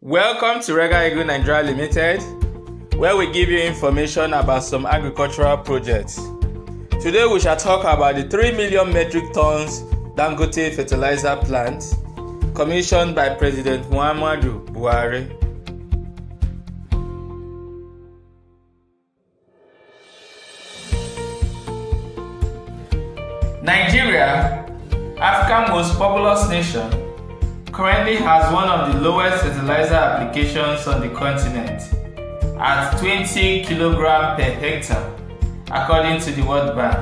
Welcome to Regal Nigeria Limited, where we give you information about some agricultural projects. Today we shall talk about the 3 million metric tons Dangote Fertilizer plant commissioned by President Muhammadu Buhari. Nigeria, Africa's most populous nation, currently has one of the lowest fertilizer applications on the continent at 20 kg per hectare, according to the World Bank,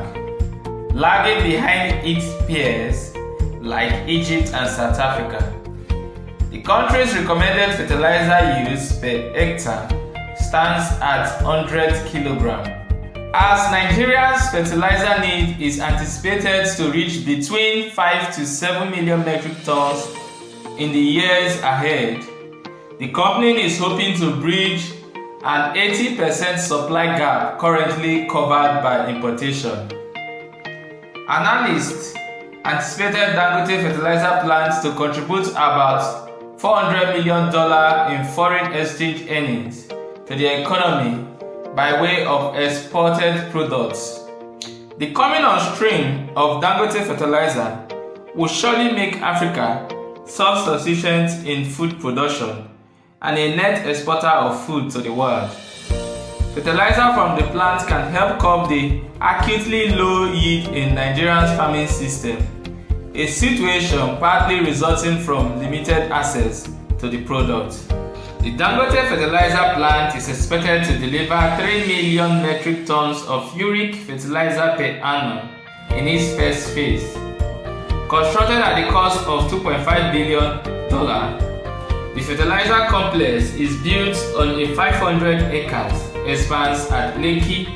lagging behind its peers like Egypt and South Africa. The country's recommended fertilizer use per hectare stands at 100 kg. As Nigeria's fertilizer need is anticipated to reach between 5 to 7 million metric tons in the years ahead, the company is hoping to bridge an 80% supply gap currently covered by importation. Analysts anticipated Dangote Fertilizer plant to contribute about $400 million in foreign exchange earnings to the economy by way of exported products. The coming on stream of Dangote Fertilizer will surely make Africa self-sufficient in food production and a net exporter of food to the world. Fertilizer from the plant can help curb the acutely low yield in Nigeria's farming system, a situation partly resulting from limited access to the product. The Dangote Fertilizer plant is expected to deliver 3 million metric tons of uric fertilizer per annum in its first phase. Constructed at the cost of $2.5 billion, the fertilizer complex is built on a 500 acres expanse at Lekki,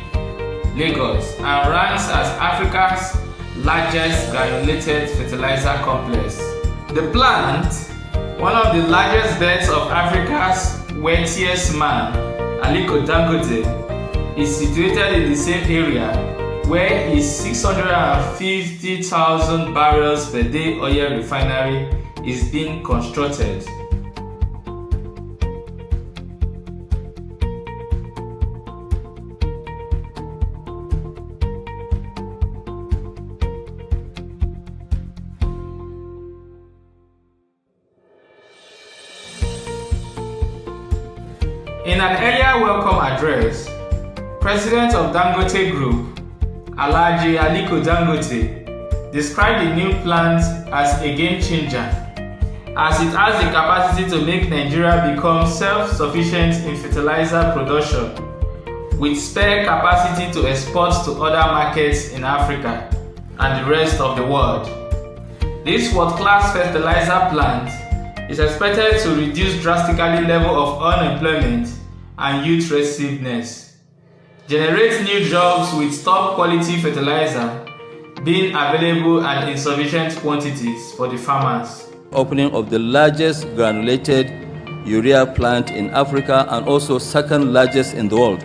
Lagos, and ranks as Africa's largest granulated fertilizer complex. The plant, one of the largest beds of Africa's wealthiest man, Aliko Dangote, is situated in the same area where his 650,000 barrels per day oil refinery is being constructed. In an earlier welcome address, President of Dangote Group, Alhaji Aliko Dangote, described the new plant as a game changer, as it has the capacity to make Nigeria become self-sufficient in fertilizer production, with spare capacity to export to other markets in Africa and the rest of the world. This world-class fertilizer plant is expected to reduce drastically level of unemployment and youth restiveness, generate new jobs with top quality fertilizer being available and in sufficient quantities for the farmers. Opening of the largest granulated urea plant in Africa and also second largest in the world.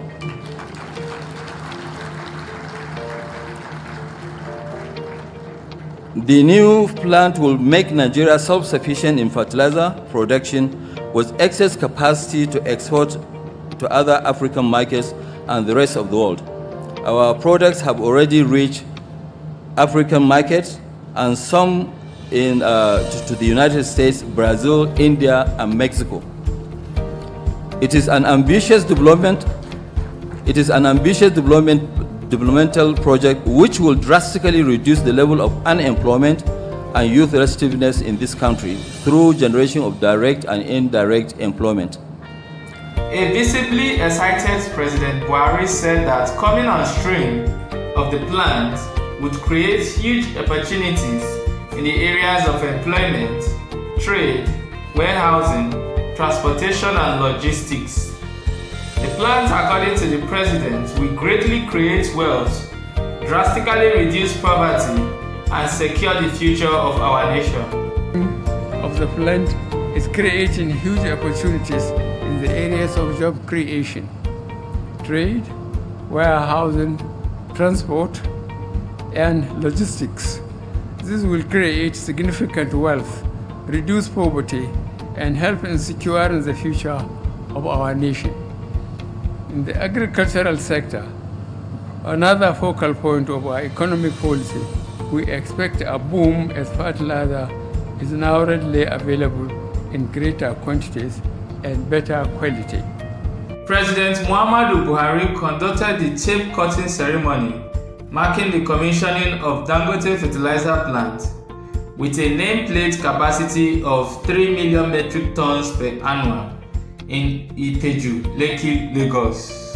The new plant will make Nigeria self-sufficient in fertilizer production with excess capacity to export to other African markets and the rest of the world. Our products have already reached African markets and some to the United States, Brazil, India, and Mexico. It is an ambitious developmental project which will drastically reduce the level of unemployment and youth restiveness in this country through generation of direct and indirect employment. A visibly excited President Buhari said that coming on stream of the plant would create huge opportunities in the areas of employment, trade, warehousing, transportation and logistics. The plant, according to the President, will greatly create wealth, drastically reduce poverty and secure the future of our nation. Of the plant is creating huge opportunities in the areas of job creation, trade, warehousing, transport, and logistics. This will create significant wealth, reduce poverty, and help in securing the future of our nation. In the agricultural sector, another focal point of our economic policy, we expect a boom as fertilizer is now readily available in greater quantities and better quality. President Muhammadu Buhari conducted the tape cutting ceremony marking the commissioning of Dangote Fertilizer plant with a nameplate capacity of 3 million metric tons per annum in Ipeju, Lekki, Lagos.